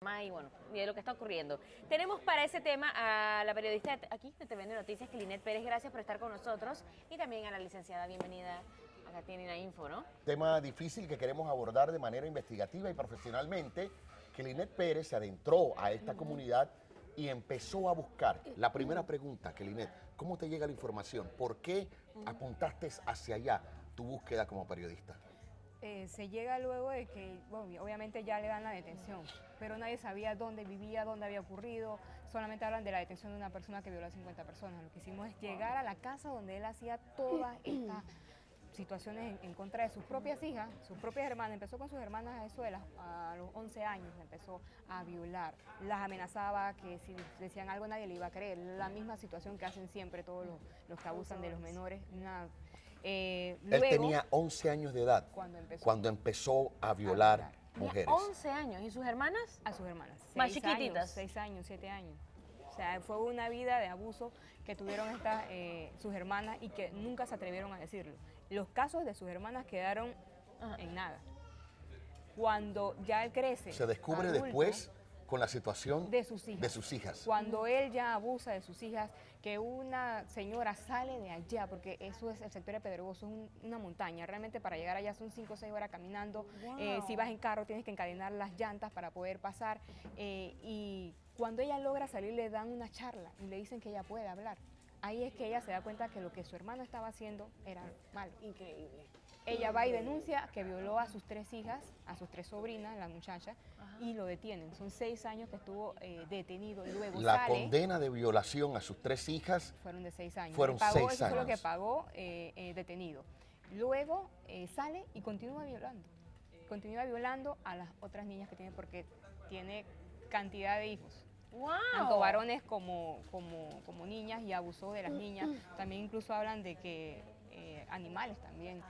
Y bueno, y de lo que está ocurriendo. Tenemos para ese tema a la periodista aquí de TVN Noticias, Linet Pérez, gracias por estar con nosotros, y también a la licenciada, bienvenida, acá tienen la info, ¿no? Tema difícil que queremos abordar de manera investigativa y profesionalmente, que Linet Pérez se adentró a esta comunidad y empezó a buscar. La primera pregunta, que Linet, ¿cómo te llega la información? ¿Por qué apuntaste hacia allá tu búsqueda como periodista? Se llega luego de que, bueno, obviamente ya le dan la detención, pero nadie sabía dónde vivía, dónde había ocurrido, solamente hablan de la detención de una persona que violó a 50 personas. Lo que hicimos es llegar a la casa donde él hacía todas estas situaciones en contra de sus propias hijas, sus propias hermanas. Empezó con sus hermanas a eso de a los 11 años, empezó a violar, las amenazaba que si decían algo nadie le iba a creer, la misma situación que hacen siempre todos los que abusan de los menores. Él Luego, tenía 11 años de edad cuando empezó a violar mujeres. 11 años, ¿y sus hermanas? A sus hermanas. Más chiquititas. 6 años, 7 años. O sea, fue una vida de abuso que tuvieron sus hermanas y que nunca se atrevieron a decirlo. Los casos de sus hermanas quedaron en nada. Cuando ya él crece, Se descubre adulto, después con la situación de sus hijas. de sus hijas. Cuando él ya abusa de sus hijas, que una señora sale de allá, porque eso es el sector de Pedregoso, es una montaña, realmente para llegar allá son 5 o 6 horas caminando. Wow. Si vas en carro tienes que encadenar las llantas para poder pasar, y cuando ella logra salir le dan una charla y le dicen que ella puede hablar. Ahí es que ella se da cuenta que lo que su hermano estaba haciendo era malo. Increíble. Ella va y denuncia que violó a sus 3 hijas, a sus 3 sobrinas, la muchacha, y lo detienen. Son 6 años que estuvo detenido y luego La sale. condena de violación a sus 3 hijas Fueron de 6 años. fueron Pagó, 6 eso fue lo años. que pagó detenido. Luego sale y continúa violando. Continúa violando a las otras niñas que tiene, porque tiene cantidad de hijos. Wow. Tanto varones como niñas, y abusó de las niñas. También incluso hablan de que animales también,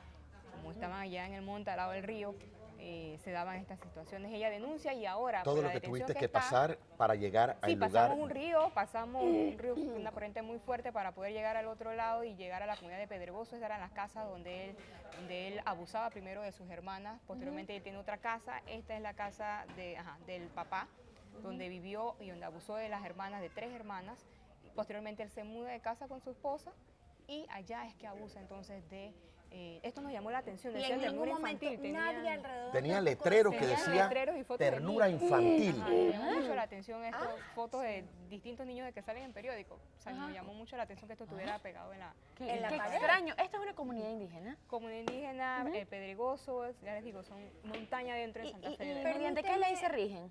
como estaban allá en el monte al lado del río, se daban estas situaciones. Ella denuncia y ahora Todo por lo la que detención tuviste que está, pasar para llegar al sí, lugar. pasamos un río con una corriente muy fuerte para poder llegar al otro lado y llegar a la comunidad de Pedregoso. Esas eran las casas donde él abusaba primero de sus hermanas, posteriormente él tiene otra casa. Esta es la casa del papá, donde vivió y donde abusó de las hermanas, de 3 hermanas. Posteriormente él se muda de casa con su esposa y allá es que abusa entonces de... esto nos llamó la atención, Y decía en ningún ternura momento infantil. nadie alrededor Tenía de letreros que Tenían decía letreros y fotos de ternura niños. infantil. Ajá, me llamó mucho la atención esto, fotos de distintos niños de que salen en periódicos. O sea, nos llamó mucho la atención que esto estuviera pegado en la Qué pared. extraño. Esto es una comunidad indígena. comunidad indígena. Pedregoso, ya les digo, son montaña dentro de Santa Fe. ¿Y mediante qué ley se rigen?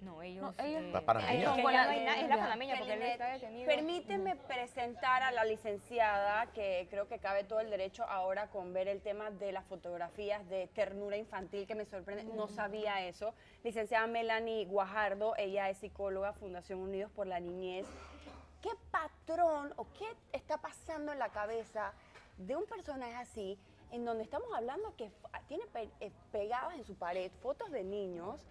No, ellos... No, ellos- La panameña. es que ya no hay nada, es la panameña, porque él Linet, está detenido. Permíteme presentar a la licenciada, que creo que cabe todo el derecho ahora con ver el tema de las fotografías de ternura infantil, que me sorprende, no sabía eso. Licenciada Melanie Guajardo, ella es psicóloga, Fundación Unidos por la Niñez. ¿Qué patrón o qué está pasando en la cabeza de un personaje así, en donde estamos hablando que tiene pegadas en su pared fotos de niños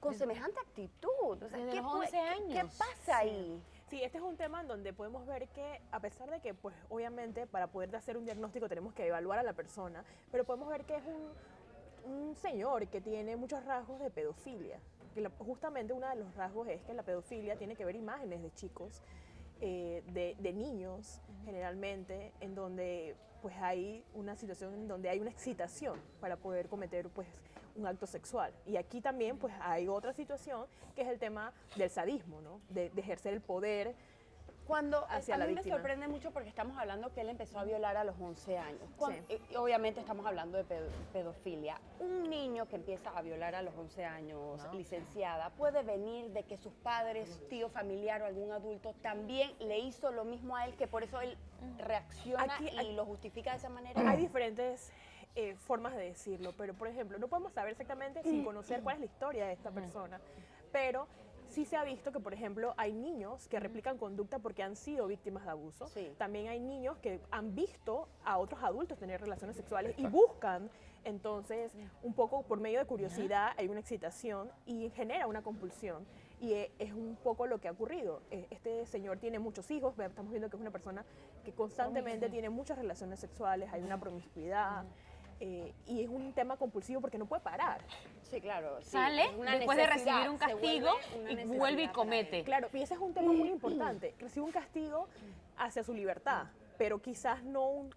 con semejante actitud? O sea, Desde ¿qué, los 11 qué años. pasa ahí? Sí, este es un tema en donde podemos ver que, a pesar de que, pues, obviamente, para poder hacer un diagnóstico tenemos que evaluar a la persona, pero podemos ver que es un señor que tiene muchos rasgos de pedofilia. Que justamente uno de los rasgos es que la pedofilia tiene que ver imágenes de chicos, de niños, generalmente, en donde pues hay una situación en donde hay una excitación para poder cometer pues un acto sexual. Y aquí también pues hay otra situación que es el tema del sadismo, ¿no? De ejercer el poder Cuando hacia a la mí me víctima. sorprende mucho porque estamos hablando que él empezó a violar a los 11 años. Sí. Y obviamente estamos hablando de pedofilia. Un niño que empieza a violar a los 11 años, licenciada, puede venir de que sus padres, tío, familiar o algún adulto también le hizo lo mismo a él, que por eso él reacciona Aquí- y lo justifica de esa manera. Hay diferentes formas de decirlo, pero por ejemplo, no podemos saber exactamente sin conocer cuál es la historia de esta persona, pero sí se ha visto que, por ejemplo, hay niños que replican conducta porque han sido víctimas de abuso. Sí. También hay niños que han visto a otros adultos tener relaciones sexuales y buscan, entonces, un poco por medio de curiosidad, hay una excitación y genera una compulsión. Y es un poco lo que ha ocurrido. Este señor tiene muchos hijos, estamos viendo que es una persona que constantemente tiene muchas relaciones sexuales, hay una promiscuidad. y es un tema compulsivo porque no puede parar. Sí, claro. sí, Sale es una después de necesidad, recibir un se vuelve castigo una y necesidad vuelve y para comete. él. Claro, y ese es un tema muy importante. Recibe un castigo hacia su libertad, pero quizás no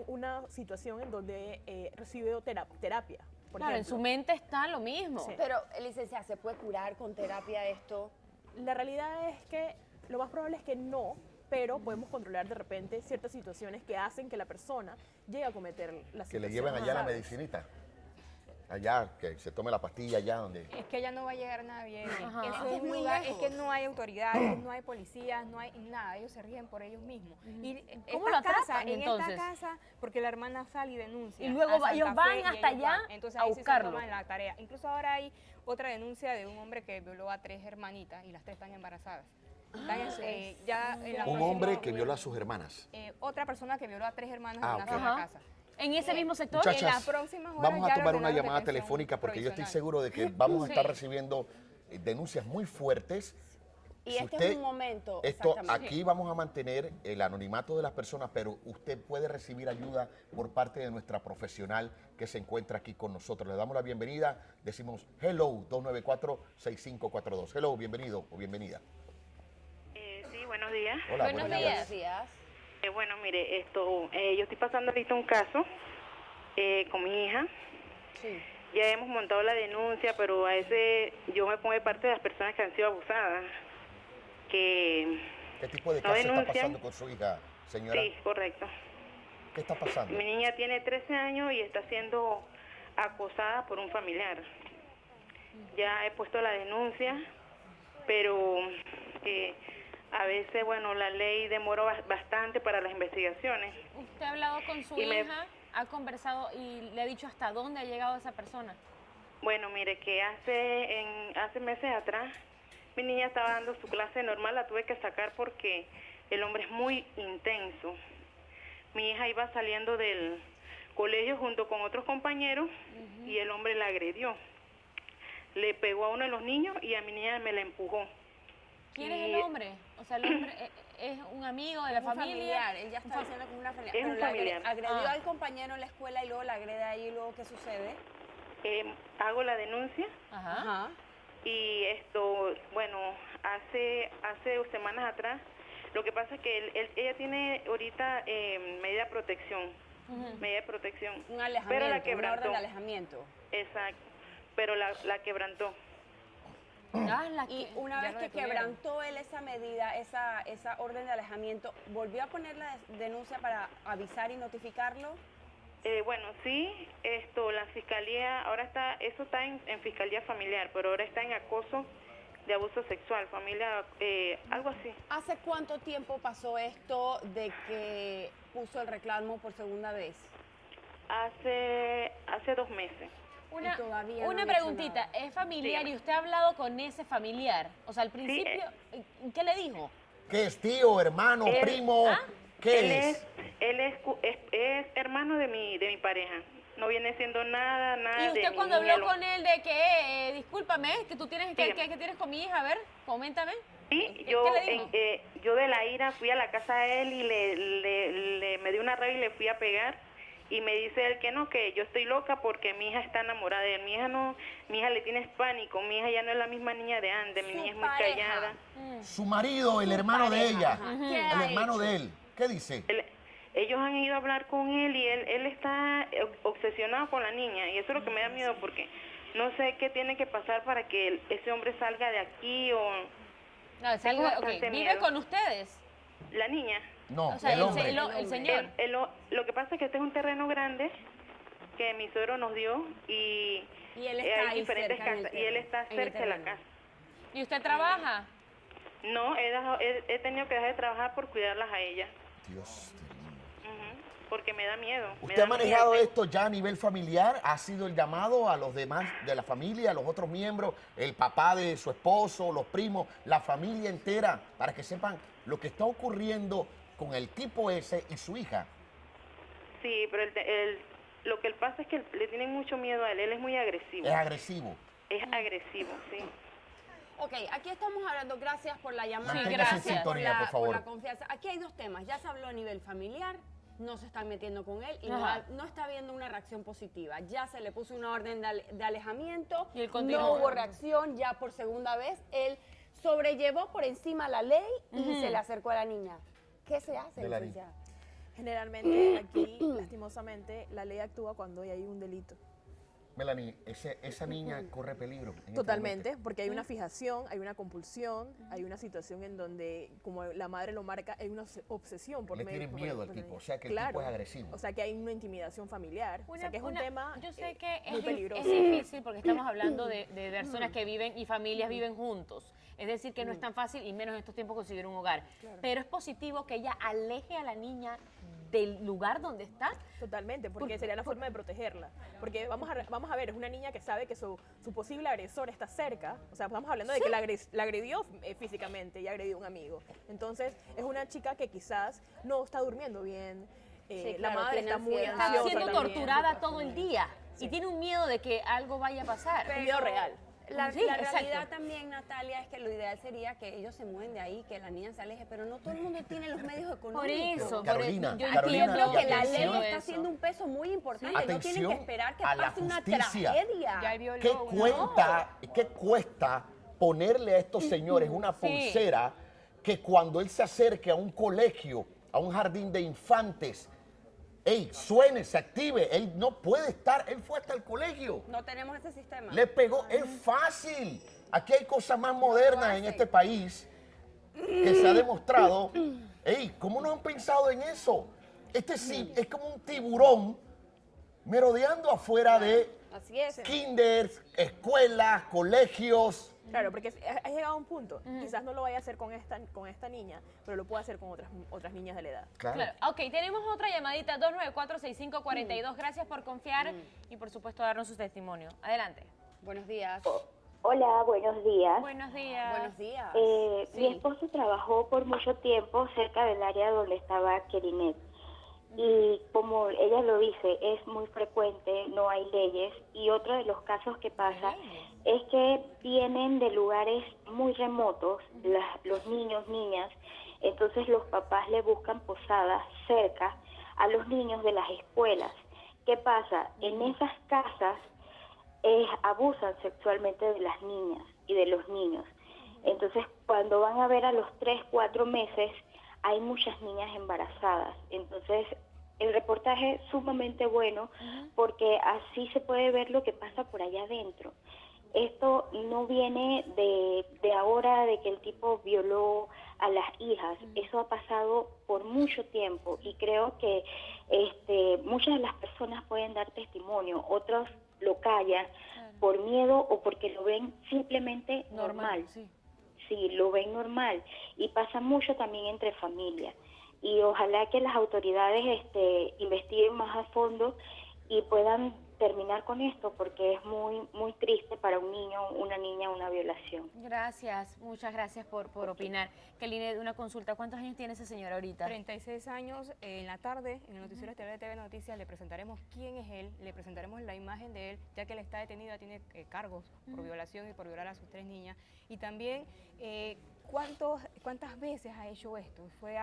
una situación en donde recibe terapia, por Claro, en ejemplo. su mente está lo mismo. Sí. Pero, licenciada, ¿se puede curar con terapia esto? La realidad es que lo más probable es que no, pero podemos controlar de repente ciertas situaciones que hacen que la persona llegue a cometer la situación. Que le lleven allá la ¿sabes? medicinita. Allá, que se tome la pastilla allá donde... Es que ya no va a llegar nadie. Ajá. Eso Es es un muy lugar, es lejos. que no hay autoridades, no hay policías, no hay nada. Ellos se rigen por ellos mismos. Y ¿Cómo esta lo atrapan, casa, en entonces? esta casa, porque la hermana sale y denuncia. Y luego a Santa ellos van Fe y hasta ellos allá Entonces a ahí sí se buscarlo. toman la tarea. Incluso ahora hay otra denuncia de un hombre que violó a 3 hermanitas y las 3 están embarazadas. Están ya en la Un próxima- hombre que viola a sus hermanas. otra persona que violó a 3 hermanas Ah, en una ok. sola Ajá. casa. En ese mismo sector. Muchachas, en las próximas horas vamos a ya tomar le una ordenaron llamada detención telefónica porque yo estoy provisional. seguro de que vamos a estar Sí. recibiendo denuncias muy fuertes. Y Si este usted- es un momento. Esto exactamente. aquí vamos a mantener el anonimato de las personas, pero usted puede recibir ayuda por parte de nuestra profesional que se encuentra aquí con nosotros. Le damos la bienvenida, decimos hello 294-6542. Hello, bienvenido o bienvenida. Sí, buenos días. Hola, Buenos buenos días. días. Buenos días. Bueno, mire, yo estoy pasando ahorita un caso con mi hija. Sí. Ya hemos montado la denuncia, pero a veces yo me pongo de parte de las personas que han sido abusadas. Que ¿Qué tipo de no caso está denuncian. pasando con su hija, señora? Sí, correcto. ¿Qué está pasando? Mi niña tiene 13 años y está siendo acosada por un familiar. Ya he puesto la denuncia, pero a veces, bueno, la ley demora bastante para las investigaciones. ¿Usted ha hablado con su Y me- hija? ¿Ha conversado y le ha dicho hasta dónde ha llegado esa persona? Bueno, mire, que hace meses atrás mi niña estaba dando su clase normal, la tuve que sacar porque el hombre es muy intenso. Mi hija iba saliendo del colegio junto con otros compañeros y el hombre la agredió. Le pegó a uno de los niños y a mi niña me la empujó. ¿Quién Y- es el hombre? O sea, el hombre es un amigo de la Un familia. familiar, él ya está diciendo como una familiar. Es un Pero la familiar. agredió Ah. al compañero en la escuela y luego la agrede ahí y luego ¿qué sucede? Hago la denuncia Ajá. y bueno, hace 2 semanas atrás, lo que pasa es que ella tiene ahorita medida de protección, medida de protección, Un alejamiento, pero la una quebrantó. orden de alejamiento. Exacto, pero la quebrantó. Ah, la Y que- una ya vez lo que detuvieron. quebrantó él esa medida, esa orden de alejamiento, ¿volvió a poner la denuncia para avisar y notificarlo? Bueno, sí, la fiscalía, ahora eso está en fiscalía familiar, pero ahora está en acoso de abuso sexual, familia, algo así. ¿Hace cuánto tiempo pasó esto de que puso el reclamo por segunda vez? Hace 2 meses. Una, Y todavía no una han hecho preguntita, nada. ¿es familiar Dígame. y usted ha hablado con ese familiar? O sea, al principio, ¿qué le dijo? ¿Qué es tío, hermano, Él- primo? ¿Ah? ¿Qué es? Él es hermano de mi pareja. No viene siendo nada Y de usted mi cuando niña, habló con él de que, discúlpame, que tú tienes, que Dígame. tienes con mi hija, a ver, coméntame. Sí, ¿Qué yo, le dijo? yo de la ira fui a la casa de él y me dio una rabia y le fui a pegar. Y me dice él que no, que yo estoy loca porque mi hija está enamorada de él. Mi hija le tiene pánico, mi hija ya no es la misma niña de antes, mi Su niña es muy pareja. callada. Su marido, el hermano de ella. ¿Qué El ha hermano hecho? de él. ¿Qué dice? Ellos han ido a hablar con él y él está obsesionado con la niña y eso es lo que me da miedo porque no sé qué tiene que pasar para que ese hombre salga de aquí o No, es Tengo algo- ok, bastante ¿vive miedo. con ustedes? la niña. No, O sea, el hombre. el señor. Lo que pasa es que este es un terreno grande que mi suegro nos dio y Y él está hay ahí diferentes cerca en el casas y él terreno, está en el cerca de la terreno. casa. ¿Y usted trabaja? No, he tenido que dejar de trabajar por cuidarlas a ella, Dios de mí. porque me da miedo. me ¿Usted da ha manejado miedo. esto ya a nivel familiar? ¿Ha sido el llamado a los demás de la familia, a los otros miembros, el papá de su esposo, los primos, la familia entera, para que sepan lo que está ocurriendo con el tipo ese y su hija? Sí, pero lo que él pasa es que le tienen mucho miedo a él es muy agresivo. Es agresivo. Es agresivo, sí. Ok, aquí estamos hablando, gracias por la llamada. Sí, Manténgase en gracias. sintonía, por por la favor. confianza. Aquí hay dos temas, ya se habló a nivel familiar no se están metiendo con él y Ajá. no está viendo una reacción positiva. Ya se le puso una orden de alejamiento, Y él continúa. no hubo reacción, ya por segunda vez él sobrellevó por encima la ley y se le acercó a la niña. ¿Qué se hace, Melanie. licenciada? Generalmente aquí, lastimosamente, la ley actúa cuando hay un delito. Melanie, esa niña corre peligro. en este Totalmente, porque hay una fijación, hay una compulsión, hay una situación en donde, como la madre lo marca, hay una obsesión por Le medio- tiene por- miedo al por la tipo, niña. o sea que el tipo es agresivo. O sea que hay una intimidación familiar, o sea que es un tema Yo sé que muy es peligroso. difícil porque estamos hablando de personas que viven y familias viven juntos. Es decir, que no es tan fácil y menos en estos tiempos conseguir un hogar. Pero es positivo que ella aleje a la niña del lugar donde está. Totalmente, porque sería la forma de protegerla. Porque vamos a ver, es una niña que sabe que su posible agresor está cerca. O sea, estamos hablando de que la agredió físicamente y agredió a un amigo. Entonces, es una chica que quizás no está durmiendo bien. Sí, La claro, madre tiene está muy ansiedad. Está ansiosa siendo también. torturada todo el día y tiene un miedo de que algo vaya a pasar. Un miedo real. La Sí, realidad exacto. también, Natalia, es que lo ideal sería que ellos se mueven de ahí, que la niña se aleje, pero no todo el mundo tiene los medios económicos. Por eso, Carolina, yo Carolina, entiendo Creo que y la ley atención. está haciendo un peso muy importante. No tienen Atención que esperar que a la pase una justicia. tragedia. Ya violó ¿Qué una- ¿Qué cuesta ponerle a estos señores una pulsera que cuando él se acerque a un colegio, a un jardín de infantes, suene, se active? Él no puede estar, él fue hasta el colegio. No tenemos ese sistema. Le pegó, es fácil. Aquí hay cosas más modernas en este país que se ha demostrado. ¿Cómo no han pensado en eso? Este sí es como un tiburón merodeando afuera de Así es. kinders, escuelas, colegios. Claro, porque ha llegado a un punto. Quizás no lo vaya a hacer con esta niña, pero lo puede hacer con otras niñas de la edad. Claro. Ok, tenemos otra llamadita, 294-6542. Gracias por confiar y por supuesto darnos su testimonio. Adelante. Buenos días. Hola, buenos días. Buenos días. Buenos días. Mi esposo trabajó por mucho tiempo cerca del área donde estaba Kerinet. Y como ella lo dice, es muy frecuente, no hay leyes. Y otro de los casos que pasa es que vienen de lugares muy remotos, los niños, niñas. Entonces los papás le buscan posadas cerca a los niños de las escuelas. ¿Qué pasa? En esas casas abusan sexualmente de las niñas y de los niños. Entonces, cuando van a ver a los 3, 4 meses, hay muchas niñas embarazadas. Entonces, el reportaje es sumamente bueno porque así se puede ver lo que pasa por allá adentro. Esto no viene de ahora, de que el tipo violó a las hijas. Eso ha pasado por mucho tiempo y creo que muchas de las personas pueden dar testimonio, otros lo callan por miedo o porque lo ven simplemente normal. Sí, lo ven normal y pasa mucho también entre familias. Y ojalá que las autoridades investiguen más a fondo y puedan terminar con esto porque es muy muy triste para un niño, una niña, una violación. Gracias, muchas gracias por opinar. Keline, una consulta, ¿cuántos años tiene esa señora ahorita? 36 años. En la tarde, en el noticiero estelar de TV Noticias, le presentaremos quién es él, le presentaremos la imagen de él, ya que él está detenido, tiene cargos por violación y por violar a sus 3 niñas. Y también, ¿cuántas veces ha hecho esto? Fue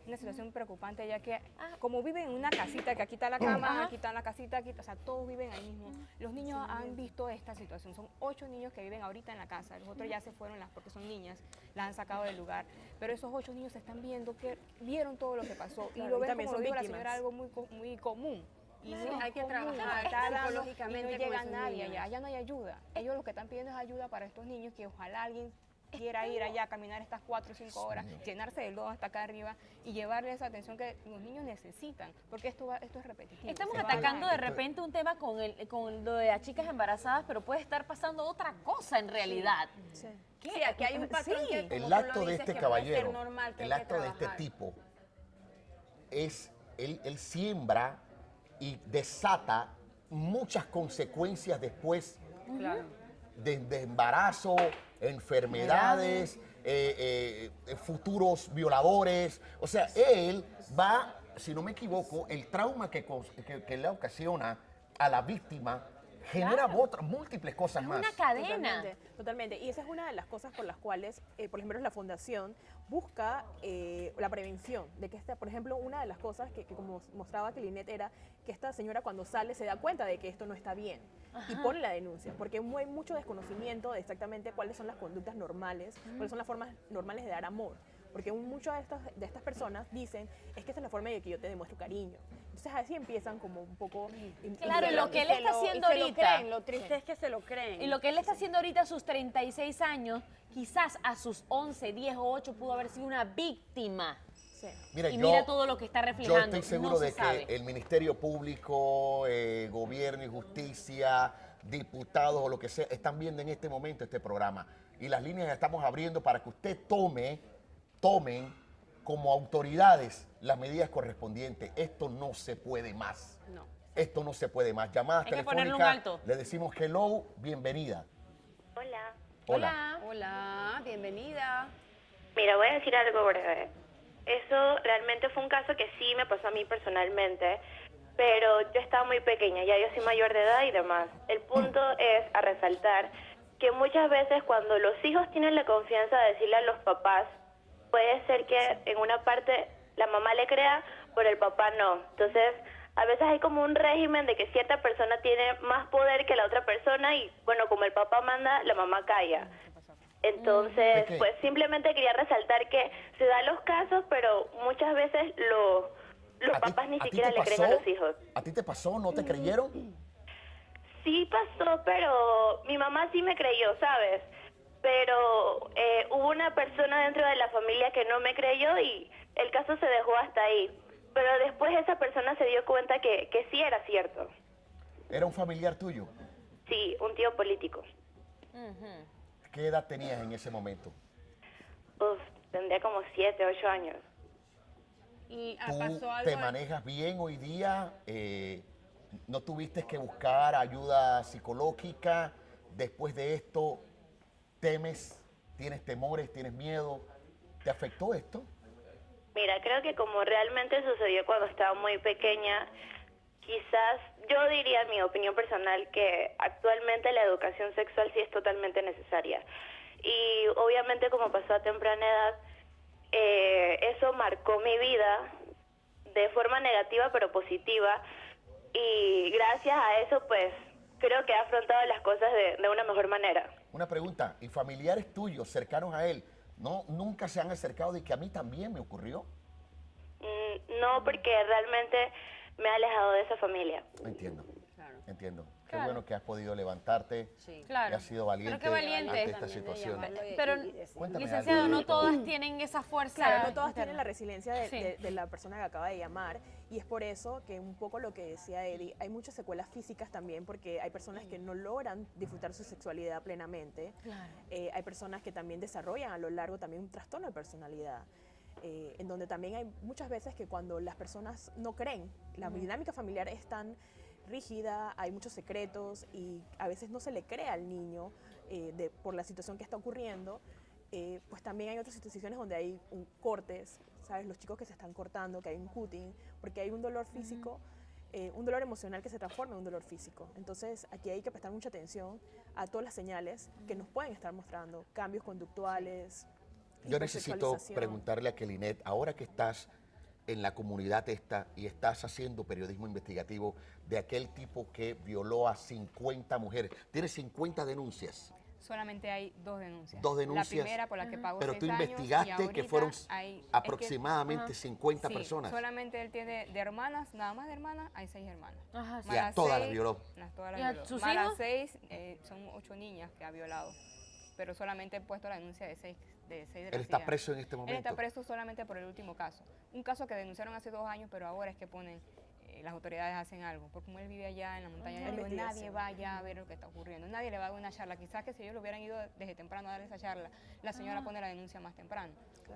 una situación preocupante, ya que como viven en una casita, que aquí está la cama, aquí está la casita, o sea, todos viven ahí mismo. Los niños han visto esta situación. Son 8 niños que viven ahorita en la casa. Los otros ya se fueron porque son niñas, las han sacado del lugar. Pero esos 8 niños están viendo que vieron todo lo que pasó. Claro, y lo y ven, también como son lo dijo la víctimas. señora, algo muy común. Y Sí, no es hay que común, trabajar está dando psicológicamente y no con llega esos nadie niños. allá no hay ayuda. Ellos lo que están pidiendo es ayuda para estos niños, que ojalá alguien quiera ir allá, caminar estas 4 o 5 horas, llenarse del lodo hasta acá arriba y llevarle esa atención que los niños necesitan, porque esto es repetitivo. Estamos Se va atacando a de repente un tema con lo de las chicas embarazadas, pero puede estar pasando otra cosa en realidad. Sí. ¿Qué? Sí, aquí hay un patrón Sí. que, como El tú lo acto de dices, este que puede ser caballero, normal, que el hay que acto de este trabajar. tipo es, él siembra y desata muchas consecuencias después de embarazo, enfermedades, futuros violadores. O sea, él va, si no me equivoco, el trauma que le ocasiona a la víctima genera múltiples cosas Es más. una cadena. Totalmente, totalmente. Y esa es una de las cosas por las cuales, por ejemplo, la Fundación busca la prevención de que por ejemplo, una de las cosas que como mostraba que Linet era que esta señora cuando sale se da cuenta de que esto no está bien y pone la denuncia, porque hay mucho desconocimiento de exactamente cuáles son las conductas normales, cuáles son las formas normales de dar amor. Porque muchas de estas personas dicen, es que esta es la forma de que yo te demuestro cariño. Entonces así empiezan como un poco... Claro, lo que él está haciendo y se lo ahorita. creen, lo triste es que se lo creen. Y lo que él está haciendo ahorita a sus 36 años, quizás a sus 11, 10 o 8 pudo haber sido una víctima. Sí. Mira, Y mira todo lo que está reflejando. Yo estoy seguro No se de que sabe. el Ministerio Público, Gobierno y Justicia, diputados o lo que sea, están viendo en este momento este programa. Y las líneas las estamos abriendo para que usted tomen como autoridades las medidas correspondientes. Esto no se puede más. No. Esto no se puede más. Llamadas Hay que ponerle un telefónicas, alto. le decimos hello, bienvenida. Hola. Hola. Hola, bienvenida. Mira, voy a decir algo breve. Eso realmente fue un caso que sí me pasó a mí personalmente, pero yo estaba muy pequeña, ya yo soy mayor de edad y demás. El punto es a resaltar que muchas veces cuando los hijos tienen la confianza de decirle a los papás, puede ser que en una parte la mamá le crea, pero el papá no. Entonces, a veces hay como un régimen de que cierta persona tiene más poder que la otra persona y, bueno, como el papá manda, la mamá calla. Entonces, Ok. pues simplemente quería resaltar que se dan los casos, pero muchas veces los ¿A ti- papás ni a ti siquiera te le creen a pasó? los hijos. ¿A ti te pasó? ¿No te creyeron? Sí pasó, pero mi mamá sí me creyó, ¿sabes? Pero hubo una persona dentro de la familia que no me creyó y el caso se dejó hasta ahí. Pero después esa persona se dio cuenta que sí era cierto. ¿Era un familiar tuyo? Sí, un tío político. ¿Qué edad tenías en ese momento? Uf, tendría como 7, 8 años. ¿Y ¿Tú pasó algo? te manejas bien hoy día? ¿No tuviste que buscar ayuda psicológica? Después de esto, ¿temes? ¿Tienes temores? ¿Tienes miedo? ¿Te afectó esto? Mira, creo que como realmente sucedió cuando estaba muy pequeña, quizás yo diría, en mi opinión personal, que actualmente la educación sexual sí es totalmente necesaria. Y obviamente como pasó a temprana edad, eso marcó mi vida de forma negativa pero positiva. Y gracias a eso, pues, creo que he afrontado las cosas de una mejor manera. Una pregunta, ¿y familiares tuyos cercanos a él, nunca se han acercado de que a mí también me ocurrió? No, porque realmente me he alejado de esa familia. Entiendo, Claro. entiendo. Qué Claro. bueno que has podido levantarte Sí. Claro. y has sido valiente, Pero qué valiente. ante esta También de situación. llamarlo y- Pero, y decir. Cuéntame licenciado, algo no de- todas tienen esa fuerza. Claro, no todas interna. tienen la resiliencia Sí. de la persona que acaba de llamar y es por eso que un poco lo que decía Eddie, hay muchas secuelas físicas también porque hay personas que no logran disfrutar su sexualidad plenamente. Claro. Hay personas que también desarrollan a lo largo también un trastorno de personalidad. En donde también hay muchas veces que cuando las personas no creen, la dinámica familiar es tan rígida, hay muchos secretos y a veces no se le cree al niño por la situación que está ocurriendo, pues también hay otras situaciones donde hay cortes, ¿sabes? Los chicos que se están cortando, que hay un cutting, porque hay un dolor físico, un dolor emocional que se transforma en un dolor físico. Entonces aquí hay que prestar mucha atención a todas las señales que nos pueden estar mostrando, cambios conductuales. Yo necesito hipersexualización. preguntarle a Kelinet, ahora que estás en la comunidad esta y estás haciendo periodismo investigativo de aquel tipo que violó a 50 mujeres, tienes 50 denuncias, Solamente hay 2 denuncias. 2 denuncias. La primera por la que pagó pero 6 tú años, y investigaste que ahorita fueron hay- es que- aproximadamente 50 sí, personas. solamente él tiene de hermanas, nada más de hermanas, hay 6 hermanas. Ajá, sí. Y a todas las violó. Todas las ¿Y a violó. sus Más las hijos? 6, son 8 niñas que ha violado. Pero solamente he puesto la denuncia de 6 de Él las está hijas. preso en este Él momento. está preso solamente por el último caso. Un caso que denunciaron hace 2 años, pero ahora es que ponen, las autoridades hacen algo. Porque como él vive allá en la montaña de Dios, nadie va allá a ver lo que está ocurriendo. Nadie le va a dar una charla. Quizás que si ellos lo hubieran ido desde temprano a dar esa charla, la señora pone la denuncia más temprano.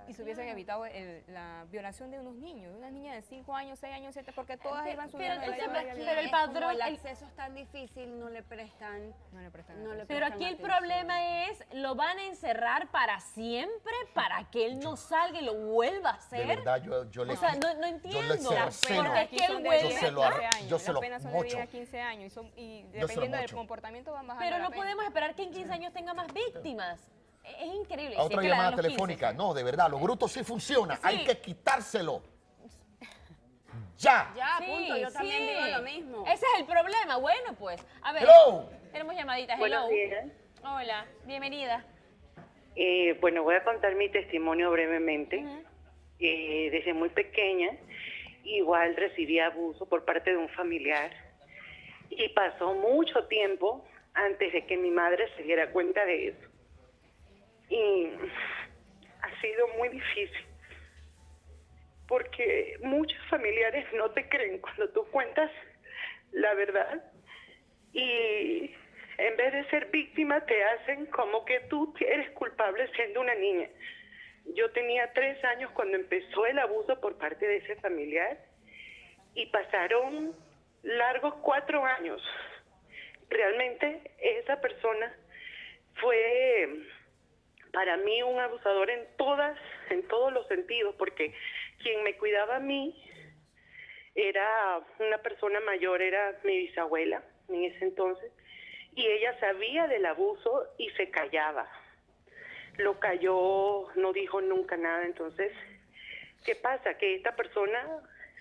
Y se hubiesen evitado la violación de unos niños, de una niña de 5 años, 6 años, 7, porque todas iban subiendo. el la tema historia es de pero la- el Como padrón- el el- acceso es tan difícil, no le prestan. No le prestan No le atención. Pero prestan aquí el atención. problema es, lo van a encerrar para siempre, para que él no salga y lo vuelva a hacer. De verdad, yo le O sea, no yo le entiendo. cerceno. Porque es que él Son de vuelve yo se lo Las penas son mocho. de 15 años y Yo se lo dependiendo del mocho. comportamiento van bajando Pero la no pena. podemos esperar que en 15 años tenga más víctimas. Es increíble. A Si es otra que le dan llamada los 15. telefónica. No, de verdad, lo bruto sí funciona. Sí. Hay que quitárselo. Ya. Ya, punto. Yo también digo lo mismo. Ese es el problema. Bueno, pues, a ver. Hello. Tenemos llamaditas. Buenos Hello. días. Hola, bienvenida. Bueno, voy a contar mi testimonio brevemente. Desde muy pequeña, igual recibí abuso por parte de un familiar y pasó mucho tiempo antes de que mi madre se diera cuenta de eso. Y ha sido muy difícil porque muchos familiares no te creen cuando tú cuentas la verdad y en vez de ser víctima te hacen como que tú eres culpable siendo una niña. Yo tenía 3 años cuando empezó el abuso por parte de ese familiar y pasaron largos 4 años. Realmente esa persona fue para mí un abusador en todos los sentidos, porque quien me cuidaba a mí era una persona mayor, era mi bisabuela en ese entonces, y ella sabía del abuso y se callaba. Lo calló, no dijo nunca nada. Entonces, ¿qué pasa? Que esta persona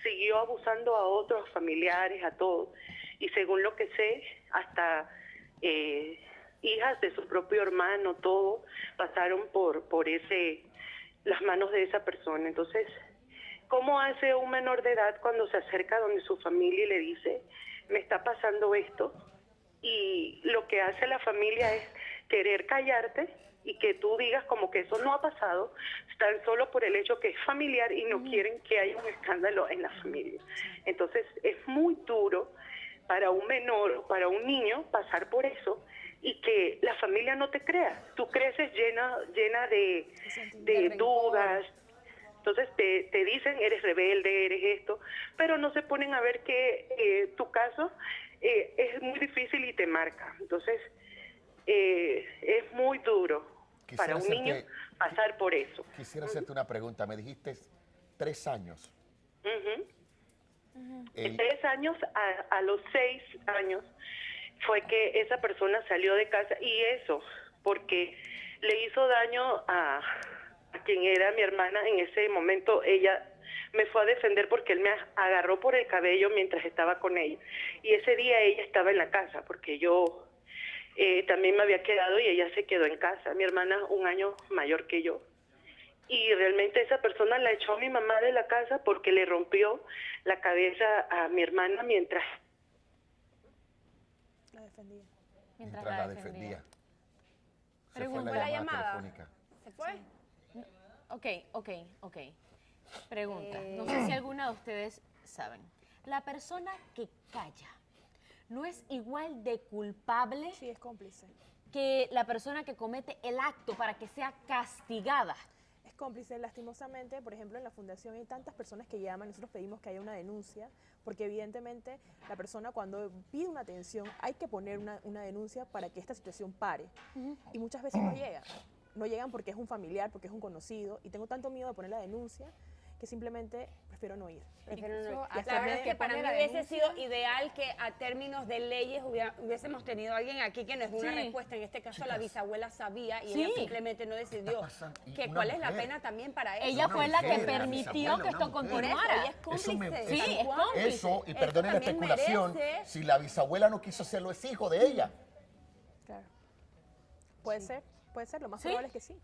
siguió abusando a otros familiares, a todos, y según lo que sé, hasta hijas de su propio hermano, todo, pasaron por las manos de esa persona. Entonces, ¿cómo hace un menor de edad cuando se acerca donde su familia y le dice, me está pasando esto? Y lo que hace la familia es querer callarte y que tú digas como que eso no ha pasado, tan solo por el hecho que es familiar y no quieren que haya un escándalo en la familia. Entonces, es muy duro para un menor, para un niño, pasar por eso y que la familia no te crea. Tú creces llena de dudas. Entonces te dicen, eres rebelde, eres esto, pero no se ponen a ver que tu caso es muy difícil y te marca. Entonces, es muy duro para un niño pasar por eso. Quisiera hacerte una pregunta. Me dijiste 3 años. De 3 años a los 6 años fue que esa persona salió de casa, y eso porque le hizo daño a quien era mi hermana en ese momento. Ella me fue a defender porque él me agarró por el cabello mientras estaba con ella, y ese día ella estaba en la casa porque yo también me había quedado y ella se quedó en casa. Mi hermana 1 año mayor que yo. Y realmente esa persona la echó a mi mamá de la casa porque le rompió la cabeza a mi hermana mientras La defendía. Mientras la la defendía. defendía. Se fue ¿Fue la la llamada llamada? telefónica. ¿Se fue? Ok. Pregunta. No sé si alguna de ustedes saben. La persona que calla no es igual de culpable Sí, es cómplice. que la persona que comete el acto para que sea castigada. Es cómplice, lastimosamente, por ejemplo, en la fundación hay tantas personas que llaman, nosotros pedimos que haya una denuncia, porque evidentemente la persona cuando pide una atención hay que poner una denuncia para que esta situación pare. Y muchas veces no llegan. No llegan porque es un familiar, porque es un conocido, y tengo tanto miedo de poner la denuncia que simplemente prefiero no ir. Incluso Y hasta La verdad es que que para mí pone la hubiese denuncia. sido ideal que a términos de leyes hubiésemos tenido a alguien aquí que nos dé una Sí. respuesta. En este caso Chicas. la bisabuela sabía y Sí. ella simplemente no decidió. pasa? Y Que una cuál es la mujer. pena también para eso. Ella una fue la que mujer, la permitió bisabuela, que esto una mujer. Por eso, continuara. ella es cómplice. Sí, tal es cual. cómplice. Eso, y Esto perdonen la también especulación, merece- si la bisabuela no quiso hacerlo, es hijo de ella. Claro. Puede ser, lo más Sí. probable es que sí.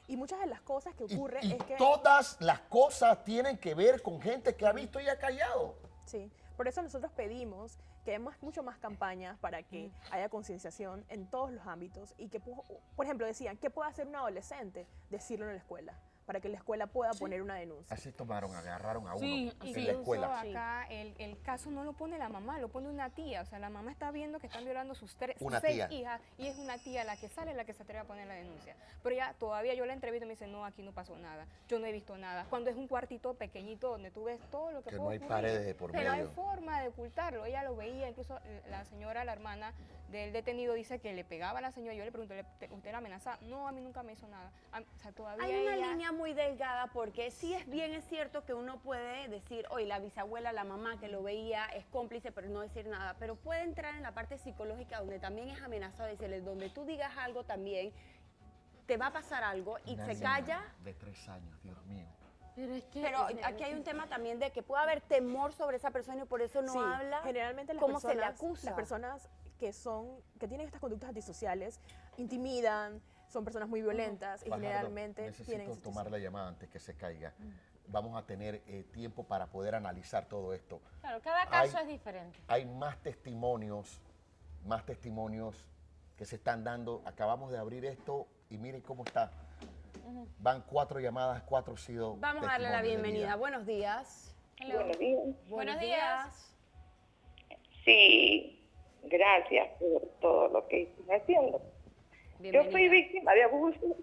Y muchas de las cosas que Y, ocurre y es que... todas las cosas tienen que ver con gente que ha visto y ha callado. Sí, por eso nosotros pedimos que haya mucho más campañas para que haya concienciación en todos los ámbitos y que, por ejemplo, decían, ¿qué puede hacer un adolescente? Decirlo en la escuela, para que la escuela pueda poner una denuncia. Así agarraron a uno Sí, en la Incluso escuela. acá el caso no lo pone la mamá, lo pone una tía. O sea, la mamá está viendo que están violando sus Una 6 tía. hijas y es una tía la que sale, la que se atreve a poner la denuncia. Pero ya todavía yo la entrevisto y me dice, no, aquí no pasó nada, yo no he visto nada. Cuando es un cuartito pequeñito donde tú ves todo lo que Que puede no hay ocurrir. paredes de por Pero hay medio. forma de ocultarlo. Ella lo veía, incluso la señora, la hermana del detenido dice que le pegaba a la señora. Yo le pregunto, ¿usted la amenaza? No, a mí nunca me hizo nada. O sea, todavía Hay una ella línea muy delgada porque sí es cierto que uno puede decir, oye, la bisabuela, la mamá que lo veía es cómplice, pero no decir nada. Pero puede entrar en la parte psicológica donde también es amenazado, decirle, donde tú digas algo también, te va a pasar algo y Una se niña calla. de 3 años, Dios mío. Pero aquí hay un tema también de que puede haber temor sobre esa persona y por eso no Sí, habla. generalmente ¿Cómo se le acusa? las personas que tienen estas conductas antisociales intimidan, son personas muy violentas y Fajardo, generalmente tienen necesito esa tomar situación. la llamada antes que se caiga. Vamos a tener tiempo para poder analizar todo esto. Claro, cada caso es diferente. Hay más testimonios que se están dando. Acabamos de abrir esto y miren cómo está. Van 4 llamadas, 4 sido. Vamos a darle la bienvenida. Buenos días. Buenos días. Buenos días. Sí, gracias por todo lo que están haciendo. Yo fui víctima de abuso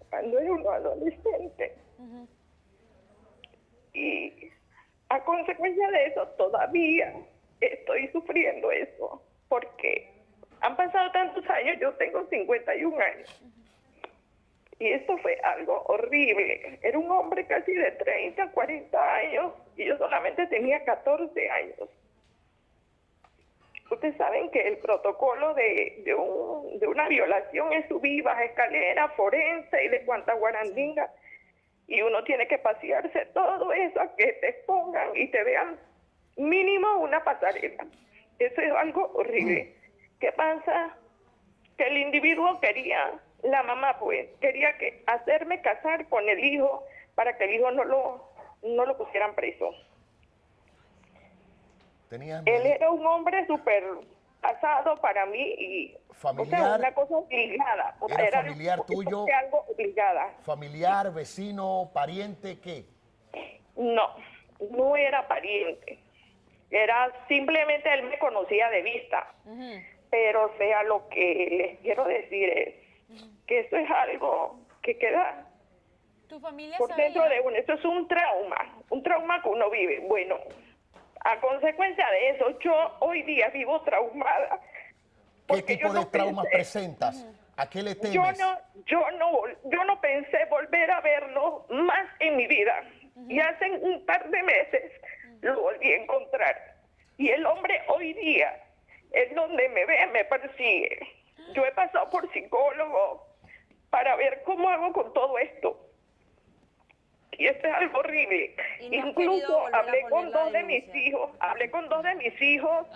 cuando era un adolescente. Y a consecuencia de eso todavía estoy sufriendo eso. Porque han pasado tantos años, yo tengo 51 años. Y esto fue algo horrible. Era un hombre casi de 30, 40 años y yo solamente tenía 14 años. Ustedes saben que el protocolo de una violación es subir, baja escalera, forense y de cuanta guarandinga. Y uno tiene que pasearse todo eso a que te expongan y te vean mínimo una pasarela. Eso es algo horrible. ¿Qué pasa? Que el individuo quería, la mamá pues, quería hacerme casar con el hijo para que el hijo no lo pusieran preso. Él era un hombre súper pasado para mí y familiar, o sea, una cosa obligada. ¿Era familiar tuyo? Algo obligada. ¿Familiar, vecino, pariente, qué? No era pariente. Era simplemente él me conocía de vista. Pero o sea, lo que les quiero decir es que eso es algo que queda ¿Tu familia por sabía? dentro de uno. Eso es un trauma que uno vive. Bueno, a consecuencia de eso, yo hoy día vivo traumada. ¿Qué tipo de traumas presentas? ¿A qué le temes? Yo no pensé volver a verlo más en mi vida. Y hace un par de meses lo volví a encontrar. Y el hombre hoy día es donde me ve, me persigue. Yo he pasado por psicólogo para ver cómo hago con todo esto. Y esto es algo horrible. Y no has Incluso querido volver a hablé con poner la dos de mis denuncia. hijos,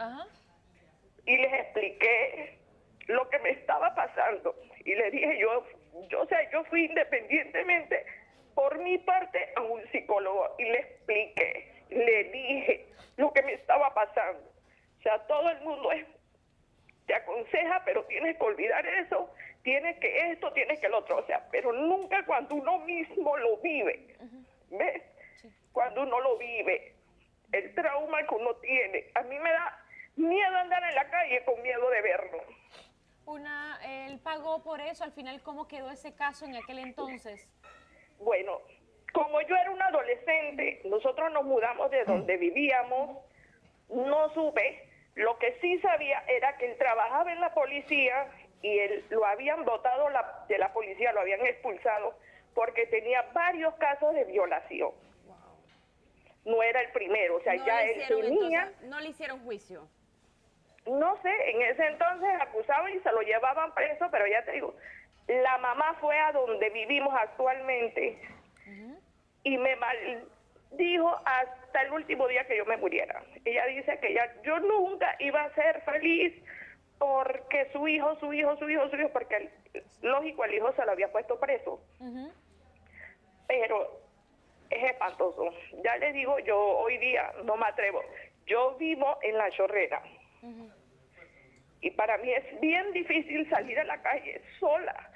y les expliqué lo que me estaba pasando. Y le dije, yo fui independientemente por mi parte a un psicólogo y le expliqué, le dije lo que me estaba pasando. O sea, todo el mundo te aconseja, pero tienes que olvidar eso, tienes que esto, tienes que el otro. O sea, pero nunca cuando uno mismo lo vive. ¿Ves? Cuando uno lo vive, el trauma que uno tiene. A mí me da miedo andar en la calle con miedo de verlo. Él pagó por eso. Al final, ¿cómo quedó ese caso en aquel entonces? Bueno, como yo era una adolescente, nosotros nos mudamos de donde vivíamos, no supe. Lo que sí sabía era que él trabajaba en la policía y él lo habían botado de la policía, lo habían expulsado porque tenía varios casos de violación. No era el primero, o sea, ya él tenía... No le hicieron juicio. No sé, en ese entonces acusaban y se lo llevaban preso, pero ya te digo, la mamá fue a donde vivimos actualmente y me maldijo hasta el último día que yo me muriera. Ella dice que yo nunca iba a ser feliz porque su hijo, porque lógico, el hijo se lo había puesto preso. Pero es espantoso. Ya les digo, yo hoy día no me atrevo. Yo vivo en La Chorrera. Y para mí es bien difícil salir a la calle sola.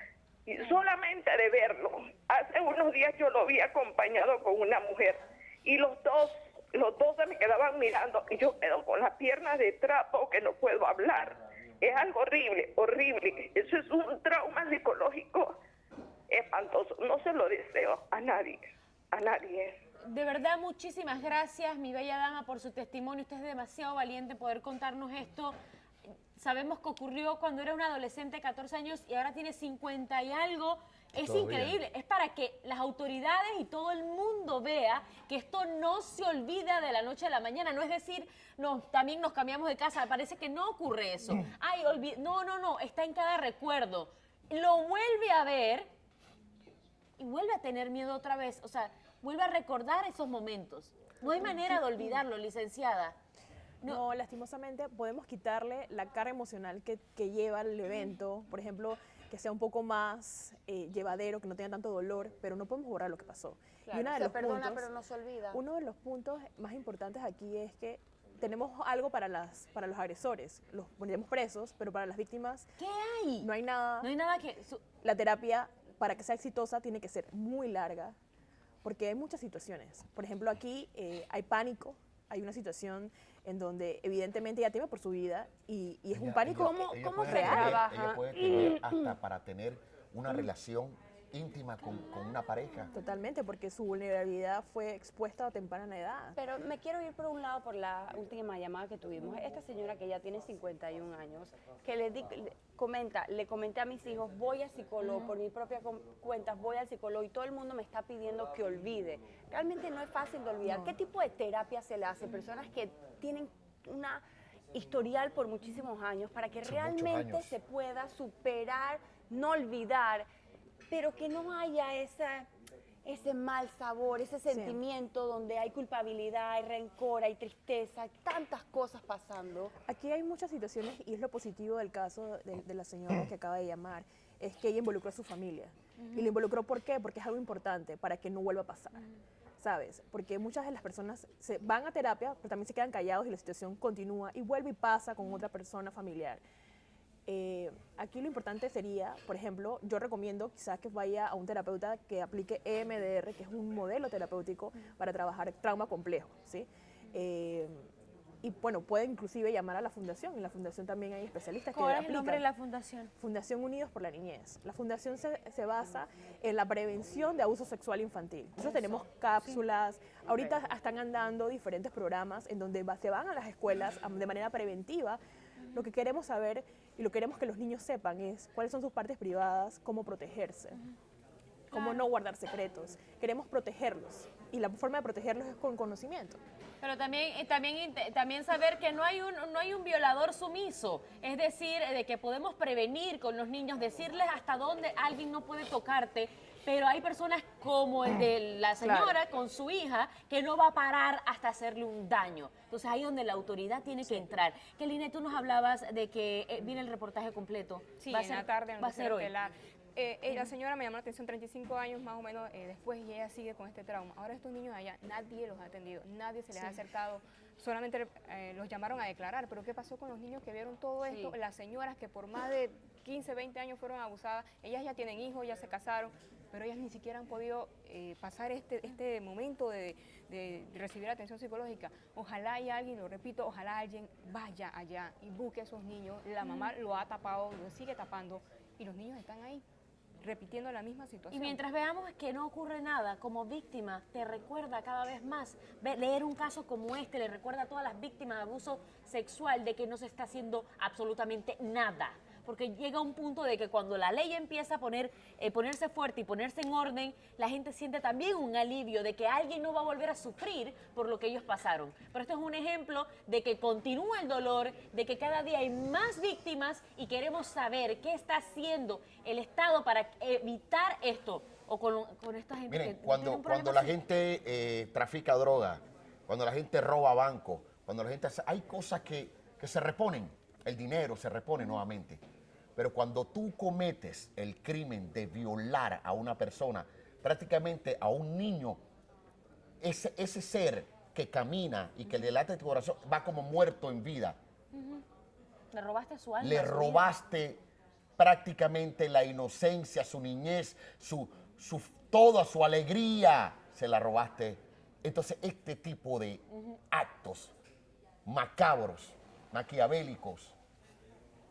Y solamente de verlo. Hace unos días yo lo vi acompañado con una mujer. Y los dos se me quedaban mirando. Y yo quedo con las piernas de trapo que no puedo hablar. Es algo horrible, horrible. Eso es un trauma psicológico espantoso. No se lo deseo a nadie. A nadie. De verdad, muchísimas gracias, mi bella dama, por su testimonio. Usted es demasiado valiente en poder contarnos esto. sabemos que ocurrió cuando era una adolescente de 14 años y ahora tiene 50 y algo. Es Todavía. increíble, es para que las autoridades y todo el mundo vea que esto no se olvida de la noche a la mañana. No es decir, también nos cambiamos de casa, parece que no ocurre eso. Ay, no, está en cada recuerdo. Lo vuelve a ver y vuelve a tener miedo otra vez. O sea, vuelve a recordar esos momentos. No hay manera de olvidarlo, licenciada. No, lastimosamente podemos quitarle la carga emocional que lleva el evento, por ejemplo, que sea un poco más llevadero, que no tenga tanto dolor, pero no podemos borrar lo que pasó. Claro, y uno de se los perdona, puntos, pero no se olvida. Uno de los puntos más importantes aquí es que tenemos algo para los agresores, los ponemos presos, pero para las víctimas ¿Qué hay? no hay nada. No hay nada que... La terapia, para que sea exitosa, tiene que ser muy larga, porque hay muchas situaciones. Por ejemplo, aquí hay pánico, hay una situación en donde evidentemente ella teme por su vida y es un pánico ella ¿Cómo puede se tener- trabaja? Ella puede tener hasta para tener una relación íntima con una pareja. totalmente, porque su vulnerabilidad fue expuesta a temprana edad. Pero me quiero ir por un lado por la última llamada que tuvimos. Esta señora que ya tiene 51 años, que le comenté a mis hijos, voy al psicólogo, por mi propia cuenta, voy al psicólogo y todo el mundo me está pidiendo que olvide. Realmente no es fácil de olvidar. ¿Qué tipo de terapia se le hace? Personas que tienen una historial por muchísimos años para que Son realmente muchos años. se pueda superar, no olvidar, pero que no haya ese mal sabor, ese sentimiento donde hay culpabilidad, hay rencor, hay tristeza, hay tantas cosas pasando. Aquí hay muchas situaciones y es lo positivo del caso de la señora que acaba de llamar, es que ella involucró a su familia. Y lo involucró ¿por qué? Porque es algo importante para que no vuelva a pasar, ¿sabes? Porque muchas de las personas se van a terapia, pero también se quedan callados y la situación continúa y vuelve y pasa con otra persona familiar. Aquí lo importante sería, por ejemplo, yo recomiendo quizás que vaya a un terapeuta que aplique EMDR, que es un modelo terapéutico para trabajar trauma complejo, ¿sí? Y bueno, puede inclusive llamar a la fundación. En la fundación también hay especialistas que ¿Cuál es el aplican. nombre de la fundación? Fundación Unidos por la Niñez. La fundación se basa en la prevención de abuso sexual infantil. Nosotros tenemos cápsulas, ahorita están andando diferentes programas en donde se van a las escuelas de manera preventiva. Lo que queremos saber y lo que queremos que los niños sepan es cuáles son sus partes privadas, cómo protegerse, cómo no guardar secretos. Queremos protegerlos y la forma de protegerlos es con conocimiento. Pero también saber que no hay un violador sumiso. Es decir, de que podemos prevenir con los niños, decirles hasta dónde alguien no puede tocarte, pero hay personas como el de la señora con su hija que no va a parar hasta hacerle un daño. Entonces ahí es donde la autoridad tiene que entrar. Que Linet, tú nos hablabas de que viene el reportaje completo. Sí, Va a en ser- la tarde. va a ser hoy. La señora me llamó la atención 35 años más o menos después y ella sigue con este trauma. Ahora estos niños allá, nadie los ha atendido, nadie se les ha acercado, solamente los llamaron a declarar. Pero ¿qué pasó con los niños que vieron todo esto? Las señoras que por más de 15, 20 años fueron abusadas, ellas ya tienen hijos, ya se casaron, pero ellas ni siquiera han podido pasar este momento de recibir atención psicológica. Ojalá haya alguien, lo repito, ojalá alguien vaya allá y busque a esos niños. La mamá lo ha tapado, lo sigue tapando y los niños están ahí repitiendo la misma situación. Y mientras veamos que no ocurre nada, como víctima, te recuerda cada vez más. Leer un caso como este le recuerda a todas las víctimas de abuso sexual de que no se está haciendo absolutamente nada. Porque llega un punto de que cuando la ley empieza a ponerse fuerte y ponerse en orden, la gente siente también un alivio de que alguien no va a volver a sufrir por lo que ellos pasaron. Pero esto es un ejemplo de que continúa el dolor, de que cada día hay más víctimas y queremos saber qué está haciendo el Estado para evitar esto. O con esta gente Miren, que cuando tiene un problema la así. gente trafica droga, cuando la gente roba bancos, cuando la gente hay cosas que se reponen, el dinero se repone nuevamente. Pero cuando tú cometes el crimen de violar a una persona, prácticamente a un niño, ese ser que camina y que le late tu corazón va como muerto en vida. Le robaste su alma. Le su vida. robaste prácticamente la inocencia, su niñez, toda su alegría, se la robaste. Entonces, este tipo de actos macabros, maquiavélicos,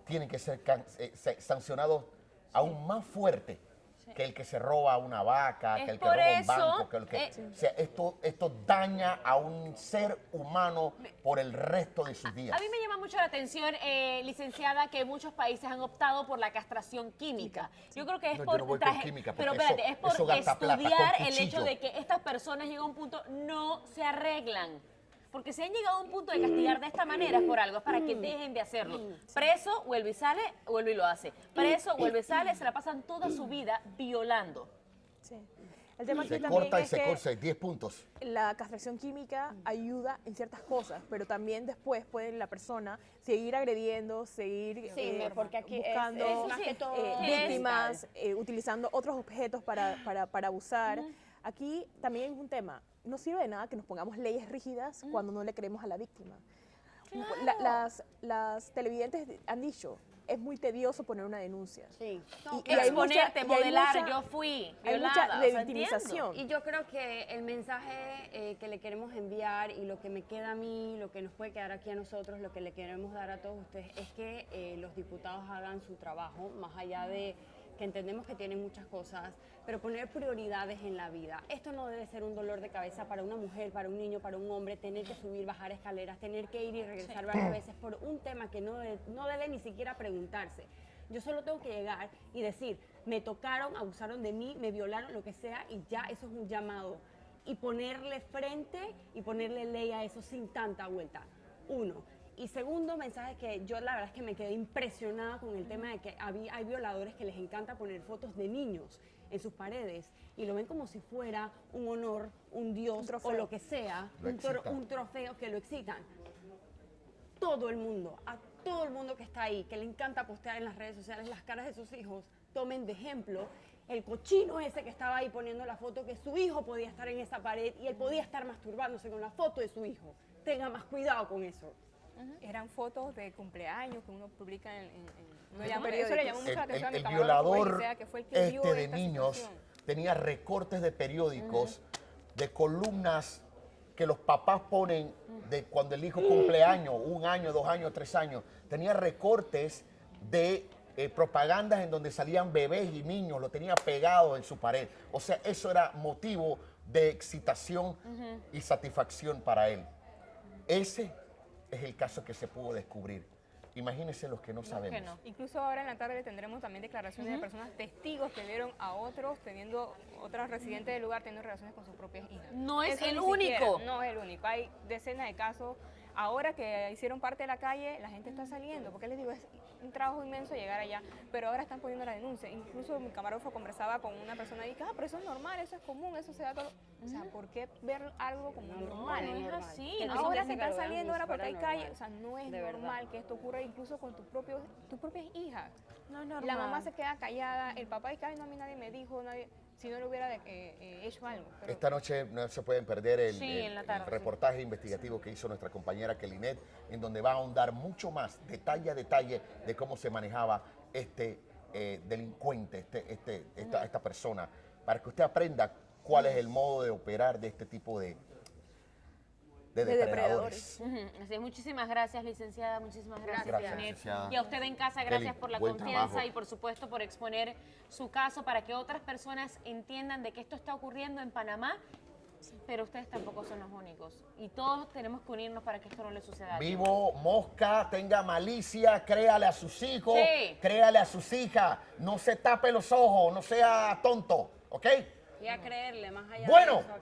tienen que ser sancionados aún más fuerte que el que se roba una vaca, Es que el que por roba un eso, banco, que el que... O sea, esto daña a un ser humano por el resto de sus días. A mí me llama mucho la atención, licenciada, que muchos países han optado por la castración química. Yo creo que es No, yo por no voy por química, porque pero espérate, eso- es por eso gasta plata, estudiar con el hecho cuchillo. de que estas personas llegan a un punto no se arreglan. Porque si han llegado a un punto de castigar de esta manera es por algo, es para que dejen de hacerlo. Preso, vuelve y sale, vuelve y lo hace. Preso, vuelve y sale, se la pasan toda su vida violando. Sí. El tema aquí Se también corta y es se que corta 10 puntos. la castración química ayuda en ciertas cosas, pero también después puede la persona seguir agrediendo, seguir Sí, porque aquí buscando es más que todo víctimas, utilizando otros objetos para abusar. Aquí también es un tema. No sirve de nada que nos pongamos leyes rígidas cuando no le creemos a la víctima. Las televidentes han dicho, es muy tedioso poner una denuncia. Sí. Y hay Exponerte, mucha- y hay modelar, mucha- yo fui Hay violada. mucha o sea, revictimización. Y yo creo que el mensaje que le queremos enviar y lo que me queda a mí, lo que nos puede quedar aquí a nosotros, lo que le queremos dar a todos ustedes es que los diputados hagan su trabajo, más allá de que entendemos que tienen muchas cosas, pero poner prioridades en la vida. Esto no debe ser un dolor de cabeza para una mujer, para un niño, para un hombre, tener que subir, bajar escaleras, tener que ir y regresar varias veces por un tema que no debe ni siquiera preguntarse. Yo solo tengo que llegar y decir, me tocaron, abusaron de mí, me violaron, lo que sea, y ya eso es un llamado. Y ponerle frente y ponerle ley a eso sin tanta vuelta. Uno. Y segundo mensaje, que yo la verdad es que me quedé impresionada con el tema de que hay violadores que les encanta poner fotos de niños en sus paredes y lo ven como si fuera un honor, un dios o lo que sea, Lo excitan. un trofeo que lo excitan. Todo el mundo, a todo el mundo que está ahí, que le encanta postear en las redes sociales las caras de sus hijos, tomen de ejemplo el cochino ese que estaba ahí poniendo la foto, que su hijo podía estar en esa pared y él podía estar masturbándose con la foto de su hijo. Tenga más cuidado con eso. Eran fotos de cumpleaños que uno publica en periódicos. eso le llamó mucho la atención a mi El camarógrafo, violador Elisea, que fue el que vio de esta niños situación. tenía recortes de periódicos, de columnas que los papás ponen de cuando el hijo cumple años, 1 año, 2 años, 3 años. Tenía recortes de propagandas en donde salían bebés y niños, lo tenía pegado en su pared. O sea, eso era motivo de excitación y satisfacción para él. Ese es el caso que se pudo descubrir. Imagínense los que no sabemos. no. Incluso ahora en la tarde tendremos también declaraciones de personas testigos que vieron a otros otras residentes del lugar teniendo relaciones con sus propias hijas. No es Eso el ni siquiera, único. no es el único. Hay decenas de casos. Ahora que hicieron parte de la calle, la gente está saliendo, porque les digo, es un trabajo inmenso llegar allá, pero ahora están poniendo la denuncia. Incluso mi camarógrafo conversaba con una persona y dice, pero eso es normal, eso es común, eso se da todo. O sea, ¿por qué ver algo como normal? no es así, Que no ahora se se están lo vean saliendo como ahora si porque hay fuera calle, normal. o sea, no es De verdad. normal que esto ocurra incluso con tus propias hijas. No es normal. La mamá se queda callada, el papá dice, ay, no, a mí nadie me dijo, nadie, si no le hubiera hecho algo. Pero Esta noche no se pueden perder el, Sí, en la el tarde. reportaje investigativo que hizo nuestra compañera Kelinet, en donde va a ahondar mucho más, detalle a detalle, de cómo se manejaba este delincuente, esta persona, para que usted aprenda cuál es el modo de operar de este tipo de depredadores. Así es, muchísimas gracias, licenciada, muchísimas gracias, Gracias, Linet. licenciada. Y a usted en casa, gracias Kelly, por la buen confianza trabajo. y por supuesto por exponer su caso para que otras personas entiendan de que esto está ocurriendo en Panamá, pero ustedes tampoco son los únicos. Y todos tenemos que unirnos para que esto no le suceda a alguien. Vivo, mosca, tenga malicia, créale a sus hijos, Sí. créale a sus hijas, no se tape los ojos, no sea tonto, ¿ok? Y a creerle, más allá Bueno, de eso, a